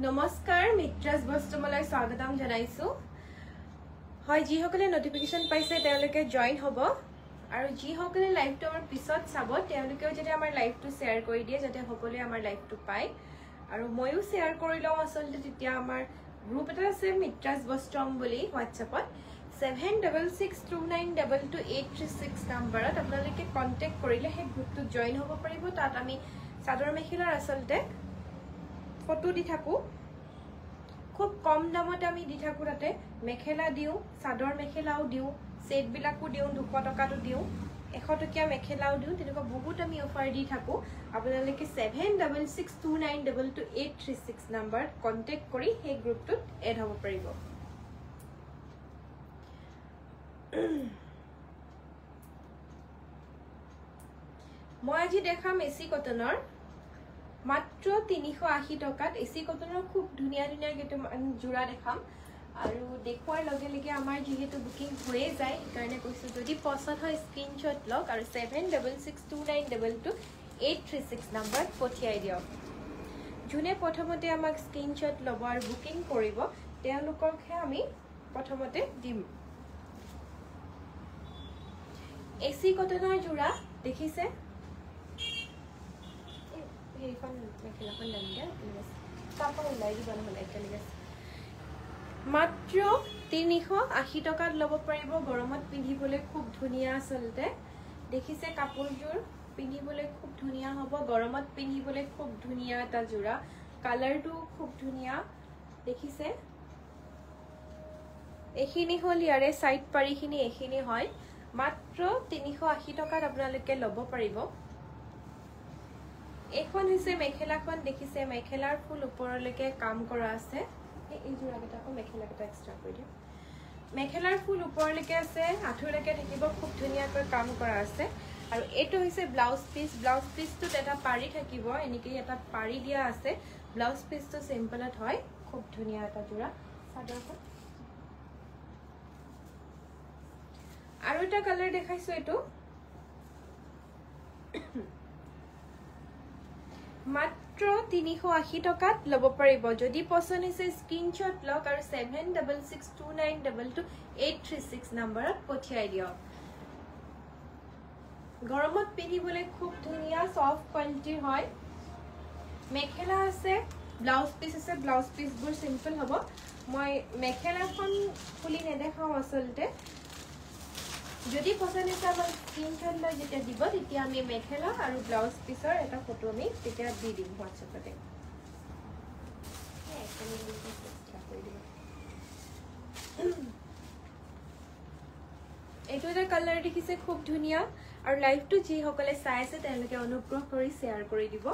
নমস্কাৰ মিত্ৰাজ বস্ত্ৰমালয় স্বাগতম জনাইছো হয় যি সকলে নোটিফিকেশন পাইছে তেওঁলোকে জয়েন হ'ব আৰু যি সকলে লাইভটো আমাৰ পিছত চাব তেওঁলোকেও যদি আমাৰ লাইভটো শেয়াৰ কৰি দিয়ে যাতে সকলোৱে আমাৰ লাইভটো পায় আৰু ময়ো শেয়াৰ কৰি লওঁ আসলতে তেতিয়া আমাৰ গ্ৰুপ এটা আছে মিত্ৰাজ বস্ত্ৰম বুলি WhatsAppত 7662922836 নম্বৰত আপোনালোকে কন্টাক্ট কৰিলে হে গ্ৰুপটো জয়েন হ'ব পাৰিব তাত আমি চাদৰ মেখেলাৰ আসলতে ফটো দি থাকো খুব কম দামতে আমি দি থাকো তাতে মেখেলা দিও চাদৰ মেখেলাও দিও সেট বিলাকো দিও 200 টকাটো দিও 100 টকীয়া মেখেলাও দিও তেনেকুৱা বহুত আমি অফাৰ দি থাকো আপোনালোকে 7662922836 নম্বৰত কন্টাক্ট কৰি সেই গ্ৰুপটোত এড হ'ব পাৰিব মই আজি দেখাম এসি কটনৰ মাত্ৰ 380 টকাত এসি কটনৰ খুব ধুনিয়া ধুনিয়া গেটো জোৰা দেখাম আৰু দেখুৱাৰ লগে লগে আমাৰ যেহেতু বুকিং হৈয়ে যায় কাৰণে কৈছো যদি পছন্দ হয় স্ক্ৰিনশ্বট লওক আৰু 7662922836 নম্বৰত পঠিয়াই দিয়ক জুনে প্ৰথমতে আমাক স্ক্ৰিনশ্বট ল'ব আৰু বুকিং কৰিব তেওঁলোককহে আমি প্ৰথমতে দিম এসি কটনৰ জোৰা দেখিছে এইখন মেখেলাখন লাগে কাপোৰ ওলাই দিব নহলে একেলগে মাত্ৰ 380 টকাত ল'ব পাৰিব গৰমত পিন্ধিবলৈ খুব ধুনিয়া আসলতে দেখিছে কাপোৰজোৰ পিন্ধিবলৈ খুব ধুনিয়া হ'ব গৰমত পিন্ধিবলৈ খুব ধুনিয়া এটা জোৰা কালাৰটো খুব ধুনিয়া দেখিছে এখিনি হল ইয়াৰে সাইড পাৰিখিনি এখিনি হয় মাত্ৰ 380 টকাত আপোনালোকে ল'ব পাৰিব এখন হৈছে মেখেলাখন দেখিছে মেখেলাৰ ফুল ওপৰলৈকে কাম কৰা আছে এই জোৰাকেটাকো মেখেলাকেটা এক্সট্ৰা কৰি দিও মেখেলাৰ ফুল ওপৰলৈকে আছে আঠুলৈকে থাকিব খুব ধুনিয়াকৈ কাম কৰা আছে আৰু এটো হৈছে ব্লাউজ পিসটো এটা পাৰি থাকিব এনেকৈ এটা পাৰি দিয়া আছে ব্লাউজ পিসটো সিম্পলত হয় খুব ধুনিয়া এটা জোৰা সাধাৰণ আৰু এটা কালাৰ দেখাইছো এটো মাত্ৰ 380 টকাত ল'ব পাৰিব যদি পছন্দ হৈছে স্ক্ৰিনশ্বট লওক আৰু 7662922836 নম্বৰত পঠিয়াই দিয়ক গৰমত পিন্ধিবলৈ খুব ধুনিয়া সফট কোৱালিটিৰ হয় মেখেলা আছে ব্লাউজ পিস আছে ব্লাউজ পিসবোৰ সিম্পল হ'ব মই মেখেলাখন খুলি নেদেখাও আসলতে যদি পছন্দ হৈছে আমাৰ স্ক্ৰিনশ্বট লৈ যেতিয়া দিব তেতিয়া আমি মেখেলা আৰু ব্লাউজ পিসৰ এটা ফটো আমি তেতিয়া দি দিম WhatsAppতে এইটো এটা কালাৰ দেখিছে খুব ধুনিয়া আৰু লাইভটো যি সকলে চাই আছে তেওঁলোকে অনুগ্ৰহ কৰি শেয়াৰ কৰি দিব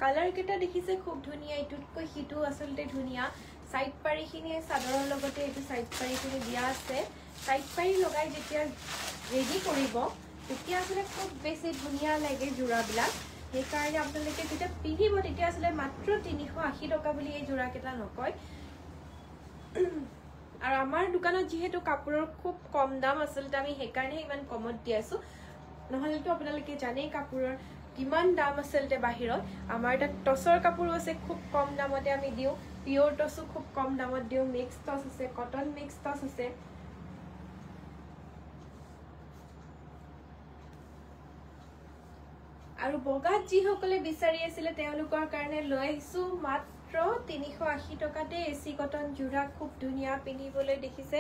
কালাৰ কেটা দেখিছে খুব ধুনিয়া ইটুতকৈ হিটু আসলতে ধুনিয়া সাইড পাৰিখিনি সাদৰৰ লগতে এটো সাইড পাৰিখিনি দিয়া আছে সাইড পাৰি লগাই যেতিয়া ৰেডি কৰিব তেতিয়া আসলে খুব বেছি ধুনিয়া লাগে জোৰাবিলাক সেই কাৰণে আপোনালোকে যেতিয়া পিন্ধিব তেতিয়া আসলে মাত্ৰ 380 টকা বুলি এই জোৰা কেটা নকয় আৰু আমাৰ দোকানত যেহেতু কাপোৰৰ খুব কম দাম আসলতে আমি সেই কাৰণে ইমান কমত দি আছো নহলেতো আপোনালোকে জানে কাপোৰৰ কিমান দাম আসলতে বাহিৰত আমাৰ এটা টছৰ কাপোৰ আছে খুব কম দামতে আমি দিও পিওর টসু খুব কম দামত দিও মিক্স টস আছে কটন মিক্স টস আছে আৰু বগাত যি সকলে বিচাৰি আছিল তেওঁলোকৰ কাৰণে লৈ আহিছো মাত্ৰ 380 টকাতে এসি কটন জোৰা খুব ধুনিয়া পিন্ধিবলৈ দেখিছে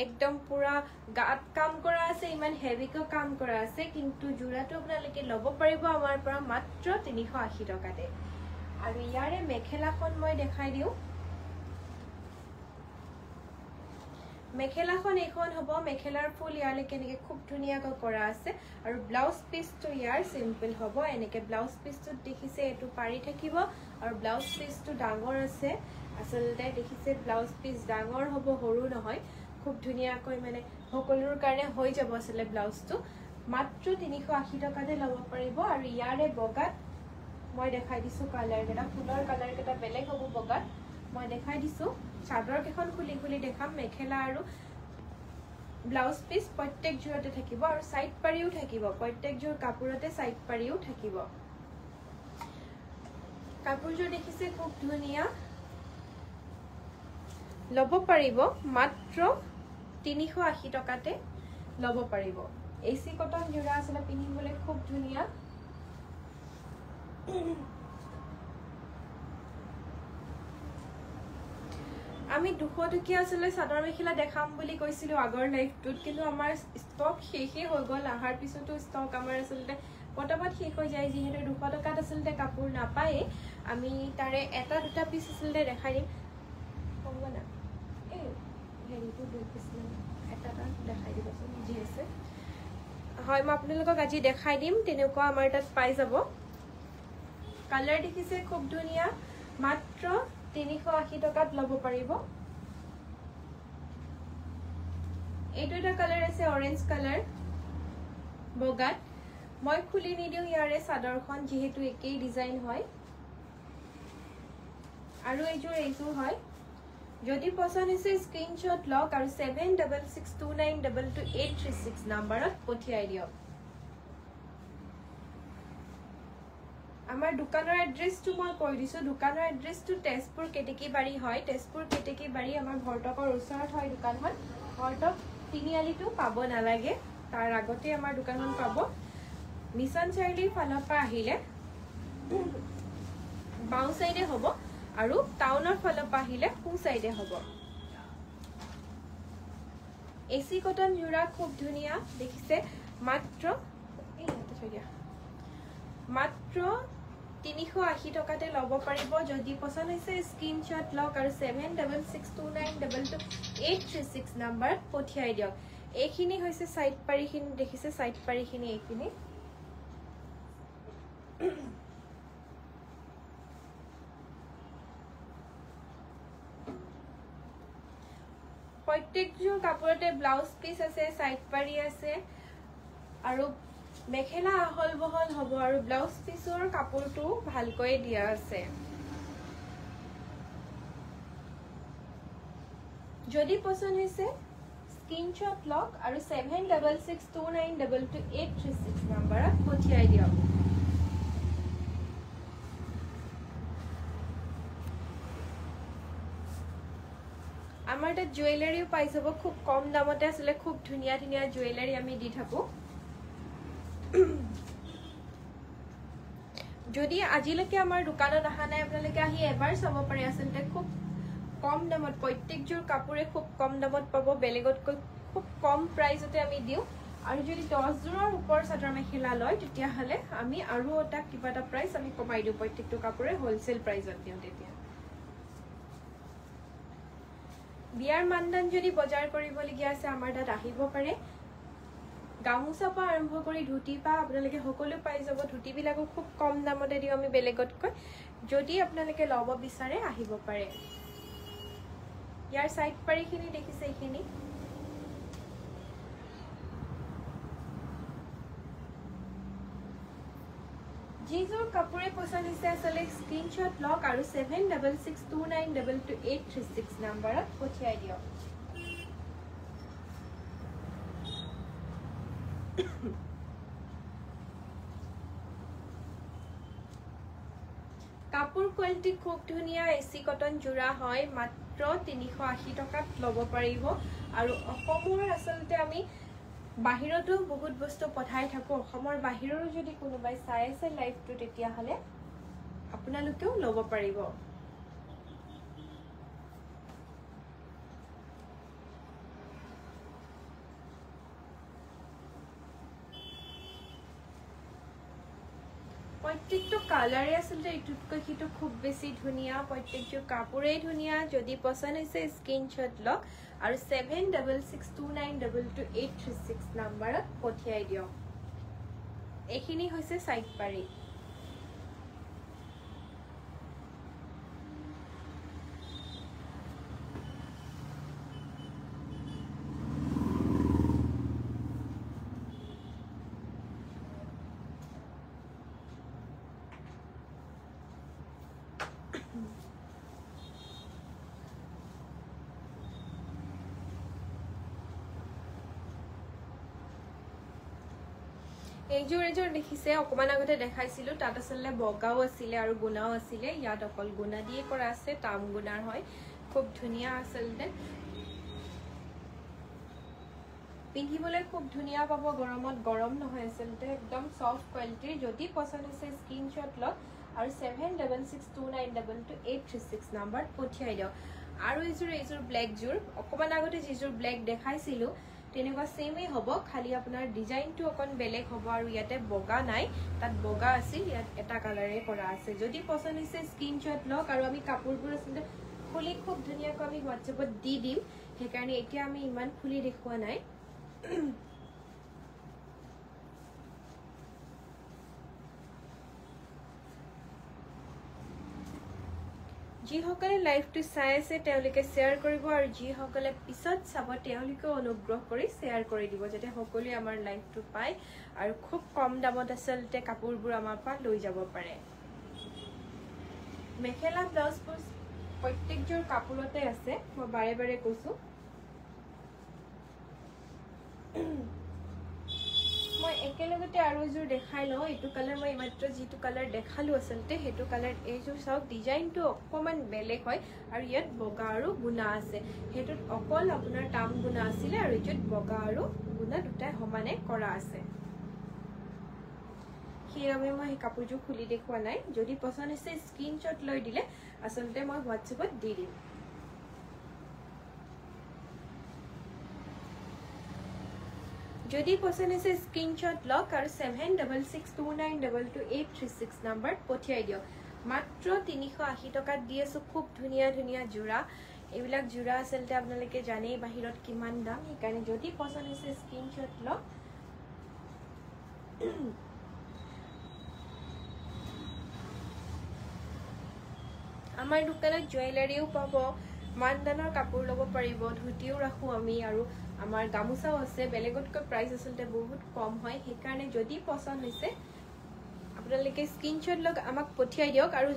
একদম পুৰা গাত কাম কৰা আছে ইমান হেভিকৈ কাম কৰা আছে কিন্তু জোৰাটো আপোনালোকে ল'ব পাৰিব আমাৰ পৰা মাত্ৰ 380 টকাতে আৰু ইয়াৰে মেখেলাখন মই দেখাই দিও মেখেলাখন এখন হ'ব মেখেলাৰ ফুল ইয়ালৈকে এনেকে খুব ধুনিয়াকৈ কৰা আছে আৰু ব্লাউজ পিসটো ইয়াৰ সিম্পল হ'ব এনেকে ব্লাউজ পিসটো দেখিছে এটো পাৰি থাকিব আৰু ব্লাউজ পিসটো ডাঙৰ আছে আসলতে দেখিছে ব্লাউজ পিস ডাঙৰ হ'ব সৰু নহয় খুব ধুনিয়াকৈ মানে সকলোৰ কাৰণে হৈ যাব আসলে ব্লাউজটো মাত্ৰ 380 টকাতে ল'ব পাৰিব আৰু ইয়াৰে বগাত মই দেখাই দিছো কালাৰ কেটা ফুলৰ কালাৰ কেটা বেলেগ হ'ব বগাত মই দেখাই দিছো চাদৰ কেখন খুলি খুলি দেখাম মেখেলা আৰু ব্লাউজ পিস প্ৰত্যেক জোৰতে থাকিব আৰু সাইড পাৰিও থাকিব প্ৰত্যেক জোৰ কাপোৰতে সাইড পাৰিও থাকিব কাপোৰজোৰ দেখিছে খুব ধুনিয়া লব পাৰিব মাত্ৰ 380 টকাতে লব পাৰিব এসি কটন জোৰা আছে পিন্ধিবলৈ খুব ধুনিয়া আমি 200 টকীয়া আসলে সাদৰ মেখেলা দেখাম বুলি কৈছিলো আগৰ লাইভটোত কিন্তু আমাৰ ষ্টক শেষে হৈ গল আহাৰ পিছতো ষ্টক আমাৰ আসলে পটাপট শেষ হৈ যায় যেহেতু 200 টকাত আসলে কাপোৰ নাপায় আমি তাৰে এটা দুটা পিস আসলে দেখাই দিম কমনা এই হেৰিটো দুই পিস এটা দেখাই দিবচোন যি আছে হয় মই আপোনালোকক আজি দেখাই দিম তেনেকুৱা আমাৰ তাত পাই যাব কালাৰ দেখিছে খুব ধুনিয়া মাত্ৰ 380 টকাত লব পাৰিব এইটো এটা কালাৰ আছে অৰেঞ্জ কালাৰ বগাত মই খুলি নিদিও ইয়াৰে সাদৰখন যেহেতু একেই ডিজাইন হয় আৰু এইযোৰ হয় যদি পছন্দ হৈছে স্ক্ৰিনশ্বট লওক আৰু 7662922836 নম্বৰত পঠিয়াই দিয়ক আমাৰ দোকানৰ এড্ৰেছটো মই কৈ দিছো দোকানৰ এড্ৰেছটো তেজপুৰ কেটেকিবাৰী হয় তেজপুৰ কেটেকিবাৰী আমাৰ ভৰ্তকৰ ওচৰত হয় দোকানখন ভৰ্তক তিনিআলিটো পাব নালাগে তাৰ আগতে আমাৰ দোকানখন পাব মিছন চাৰিআলিৰ ফালৰ পৰা আহিলে বাও সাইডে হ'ব আৰু টাউনৰ ফালৰ পৰা আহিলে সো সাইডে হ'ব এসি কটন জোৰা খুব ধুনিয়া দেখিছে মাত্ৰ মাত্ৰ 380 টকাতে লব পাৰিব যদি পছন্দ হৈছে স্ক্ৰিনশ্বট লওক আৰু 7662922836 নম্বৰত পঠিয়াই দিয়ক এইখিনি হৈছে সাইড পাৰিখিনি দেখিছে সাইড পাৰিখিনি এইখিনি প্ৰত্যেকযোৰ কাপোৰতে ব্লাউজ পিস আছে সাইড পাৰি আছে আৰু মেখেলা আহল বহল হ'ব আৰু ব্লাউজ পিসৰ কাপোৰটো ভালকৈ দিয়া আছে যদি পছন্দ হৈছে স্ক্ৰিনশ্বট লওক আৰু 7662922836 নম্বৰত পঠিয়াই দিয়ক আমাৰ তাত জুৱেলাৰীও পাই যাব খুব কম দামতে আসলে খুব ধুনিয়া ধুনিয়া জুৱেলাৰী আমি দি থাকো যদি আজিলৈকে আমাৰ দোকানত আহা নাই আপোনালোকে আহি এবাৰ চাব পাৰে আসলে খুব কম দামত প্ৰত্যেকযোৰ কাপোৰে খুব কম দামত পাব বেলেগতকৈ খুব কম প্ৰাইজতে আমি দিও আৰু যদি 10 জোৰৰ ওপৰ চাদৰ মেখেলা লয় তেতিয়া হলে আমি আৰু এটা কিবা এটা প্ৰাইস আমি কমাই দিও প্ৰত্যেকটো কাপোৰে হোলসেল প্ৰাইজত দিও তেতিয়া বিয়াৰ মানদান যদি বজাৰ কৰিবলগীয়া আছে আমাৰ তাত আহিব পাৰে গামুচা পা আৰম্ভ কৰি ধুতি পা আপোনালোকে সকলো পাই যাব ধুতি বিলাকো খুব কম দামতে দিও আমি বেলেগতকৈ যদি আপোনালোকে লব বিচাৰে আহিব পাৰে ইয়াৰ সাইড পাৰিখিনি দেখিছে এইখিনি যিযোৰ কাপোৰে পছন্দ হৈছে আসলে স্ক্ৰিনশ্বট লওক আৰু 7662922836 নম্বৰত পঠিয়াই দিয়ক কাপোৰ কোৱালিটি খুব ধুনিয়া এসি কটন জোৰা হয় মাত্ৰ 380 টকাত লব পাৰিব আৰু অসমৰ আসলতে আমি বাহিৰতো বহুত বস্তু পঠাই থাকো অসমৰ বাহিৰৰো যদি কোনোবাই চাই আছে লাইভটো তেতিয়া হলে আপোনালোকেও লব পাৰিব প্ৰত্যেকটো কালাৰে আসলে ইটুতকৈ হিটো খুব বেছি ধুনিয়া প্ৰত্যেকটো কাপোৰেই ধুনিয়া যদি পছন্দ হৈছে স্ক্ৰিনশ্বট লওক আৰু 7662922836 নম্বৰত পঠিয়াই দিয়ক এইখিনি হৈছে সাইড পাৰি এইযোৰ দেখিছে অকমান আগতে দেখাইছিলো তাত আসলে বগাও আছিলে আৰু গুণাও আছিলে ইয়াত অকল গুণা দিয়ে কৰা আছে তাম গুণাৰ হয় খুব ধুনিয়া আসলতে পিন্ধিবলৈ খুব ধুনিয়া পাব গৰমত গৰম নহয় আসলতে একদম সফট কোৱালিটিৰ যদি পছন্দ হৈছে স্ক্ৰিনশ্বট লওক আৰু 7662922836 নাম্বাৰ পঠিয়াই দিও আৰু এইযোৰ ব্ল্যাক যোৰ অকমান আগতে যিযোৰ ব্ল্যাক দেখাইছিলো তেনেকুৱা সেমে হ'ব খালি আপোনাৰ ডিজাইনটো অকন বেলেগ হ'ব আৰু ইয়াতে বগা নাই তাত বগা আছিল ইয়াত এটা কালাৰে কৰা আছে যদি পছন্দ হৈছে স্ক্ৰিনশ্বট লওক আৰু আমি কাপোৰবোৰ আসলে খুলি খুব ধুনিয়াকৈ আমি WhatsAppত দি দিম সেইকাৰণে এতিয়া আমি ইমান খুলি দেখুৱা নাই যিসকলে লাইভটো চাই আছে তেওঁলোকে শেয়াৰ কৰিব আৰু যিসকলে পিছত চাব তেওঁলোকে অনুগ্ৰহ কৰি শেয়াৰ কৰি দিব যাতে সকলোৱে আমাৰ লাইভটো পায় আৰু খুব কম দামত আসলতে কাপোৰবোৰ আমাৰ পৰা লৈ যাব পাৰে মেখেলা ব্লাউজবোৰ প্ৰত্যেকযোৰ কাপোৰতে আছে মই বাৰে বাৰে কৈছো মই একেলগতে আৰু এযোৰ দেখাই লওঁ এইটো কালাৰ মই মাত্ৰ যিটো কালাৰ দেখালো আসলতে হেতু কালাৰ এইযোৰ চাওক ডিজাইনটো অকমান বেলেগ হয় আৰু ইয়াত বগা আৰু গুণা আছে হেতুত অকল আপোনাৰ তাম গুণা আছিল আৰু এইটোত বগা আৰু গুণা দুটাই সমানে কৰা আছে সেইবাবে মই এই কাপোৰযোৰ খুলি দেখুৱা নাই যদি পছন্দ হৈছে স্ক্ৰিনশ্বট লৈ দিলে আসলতে মই WhatsAppত দি দিম যদি পছন্দ হৈছে স্ক্ৰিনশ্বট লওক আৰু 7662922836 নাম্বাৰ পঠিয়াই দিও মাত্ৰ 380 টকাত দি আছো খুব ধুনিয়া ধুনিয়া জোৰা এইবিলাক জোৰা আসলতে আপোনালোকে জানেই বাহিৰত কিমান দাম সেইকাৰণে যদি পছন্দ হৈছে স্ক্ৰিনশ্বট লওক আমাৰ দোকানত জুৱেলাৰীও পাব মানদানৰ কাপোৰ ল'ব পাৰিব ধুতিও ৰাখো আমি আৰু আমাৰ গামুচাও আছে বেলেগতকৈ প্ৰাইস আসলতে বহুত কম হয় সেইকাৰণে যদি পছন্দ হৈছে আপোনালোকে স্ক্ৰিনশ্বট লগ আমাক পঠিয়াই দিয়ক আৰু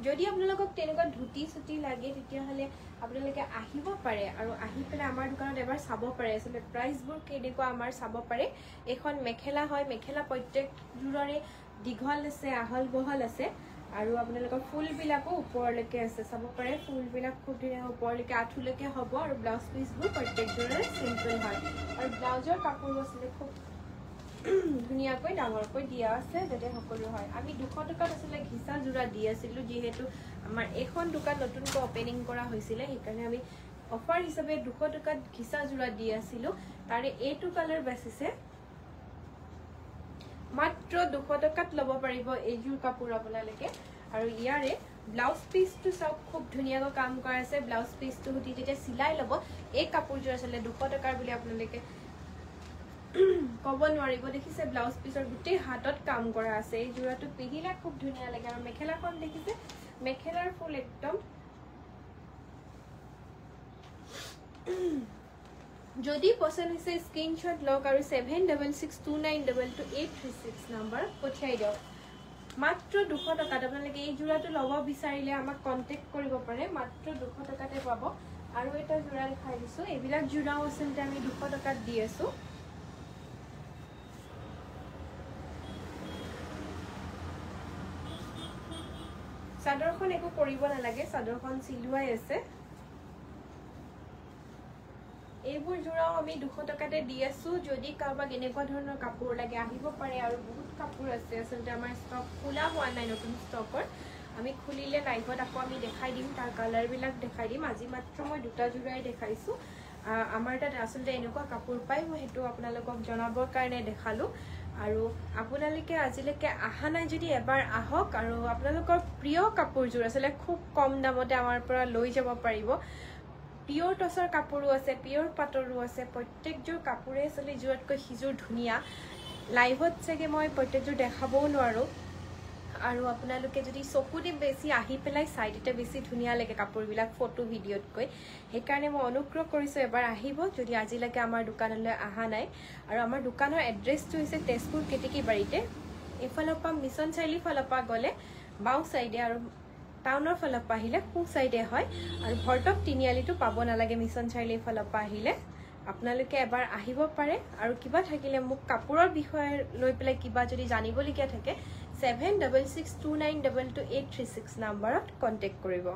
যদি আপোনালোকক তেনেকুৱা ধুতি সুতি লাগে তেতিয়া হলে আপোনালোকে আহিব পাৰে আৰু আহি পেলাই আমাৰ দোকানত এবাৰ চাব পাৰে আসলে প্ৰাইসবোৰ কেনেকুৱা আমাৰ চাব পাৰে এখন মেখেলা হয় মেখেলা প্ৰত্যেক জোৰৰে দীঘল আছে আহল বহল আছে আৰু আপোনালোকৰ ফুল বিলাকো ওপৰলৈকে আছে চাব পাৰে ফুল বিলাক খুব ধুনীয়া ওপৰলৈকে আঁঠুলৈকে হ'ব আৰু ব্লাউজ পিসবোৰ প্ৰত্যেকযোৰে সিম্পল হয় আৰু ব্লাউজৰ কাপোৰ আছে খুব ধুনীয়াকৈ ডাঙৰকৈ দিয়া আছে যাতে সকলো হয় আমি 200 টকাত আসলে ঘিচা জোৰা দি আছিলো যেহেতু আমাৰ এখন দোকান নতুনকৈ ওপেনিং কৰা হৈছিল সেইকাৰণে আমি অফাৰ হিচাপে 200 টকাত ঘিচা জোৰা দি আছিলো তাৰে এইটো কালাৰ বেছিছে মাত্ৰ 200 টকাত ল'ব পাৰিব এইযোৰ কাপোৰ আপোনালোকে আৰু ইয়াৰে ব্লাউজ পিসটো সব খুব ধুনীয়াকৈ কাম কৰা আছে ব্লাউজ পিসটো হতি যেতিয়া সিলাই ল'ব এই কাপোৰযোৰ আসলে 200 টকাৰ বুলি আপোনালোকে কব নোৱাৰিব দেখিছে ব্লাউজ পিসৰ গুটেই হাতত কাম কৰা আছে এই জোৰাটো পিন্ধিলে খুব ধুনীয়া লাগে আৰু মেখেলাখন দেখিছে মেখেলাৰ ফুল একদম যদি পছন্দ হৈছে স্ক্ৰিনশ্বট লওক আৰু 7662922836 নাম্বাৰ পঠিয়াই দিয়ক মাত্ৰ 200 টকাত আপোনালোকে এই জোৰাটো ল'ব বিচাৰিলে আমাক কন্টেক্ট কৰিব পাৰে মাত্ৰ 200 টকাতে পাব আৰু এটা জোৰা দেখাই দিছো এইবিলাক জোৰাও আসলতে আমি 200 টকাত দি আছো চাদৰখন একো কৰিব নালাগে চাদৰখন চিলুৱাই আছে এইবোৰ জোৰাও আমি 200 টকাতে দি আছো যদি কাৰোবাক এনেকুৱা ধৰণৰ কাপোৰ লাগে আহিব পাৰে আৰু বহুত কাপোৰ আছে আসলতে আমাৰ ষ্টক খোলা হোৱা নাই নতুন ষ্টকৰ আমি খুলিলে লাইভত আকৌ আমি দেখাই দিম তাৰ কালাৰ বিলাক দেখাই দিম আজি মাত্ৰ মই দুটা জোৰাই দেখাইছো আমাৰ তাত আসলতে এনেকুৱা কাপোৰ পাই মই হেতু আপোনালোকক জনাবৰ কাৰণে দেখালো আৰু আপোনালোকে আজিলৈকে আহা নাই যদি এবাৰ আহক আৰু আপোনালোকৰ প্ৰিয় কাপোৰজোৰ আসলে খুব কম দামতে আমাৰ পৰা লৈ যাব পাৰিব পিওৰ টসৰ কাপোৰো আছে পিওৰ পাটৰো আছে প্ৰত্যেকযোৰ কাপোৰে আসলে জোৰতকৈ হিজোৰ ধুনিয়া লাইভত চাগে মই প্ৰত্যেকযোৰ দেখাবও নোৱাৰো আৰু আপোনালোকে যদি চকুতে বেছি আহি পেলাই সাইডতে বেছি ধুনিয়া লাগে কাপোৰবিলাক ফটো ভিডিঅ'তকৈ সেইকাৰণে মই অনুগ্ৰহ কৰিছো এবাৰ আহিব যদি আজিলৈকে আমাৰ দোকানলৈ আহা নাই আৰু আমাৰ দোকানৰ এড্ৰেছটো হৈছে তেজপুৰ কেতেকীবাৰীতে এফালৰ পৰা মিছন চাৰিআলি ফালৰ পৰা গলে বাও সাইডে আৰু টাউনৰ ফালৰ পৰা আহিলে সু সাইডে হয় আৰু ভৰ্টক তিনিআলিটো পাব নালাগে মিছন চাৰিআলি ফালৰ পৰা আহিলে আপোনালোকে এবাৰ আহিব পাৰে আৰু কিবা থাকিলে মোক কাপোৰৰ বিষয়ে লৈ পেলাই কিবা যদি জানিবলগীয়া থাকে 7662922836 নম্বৰত কন্টেক্ট কৰিব।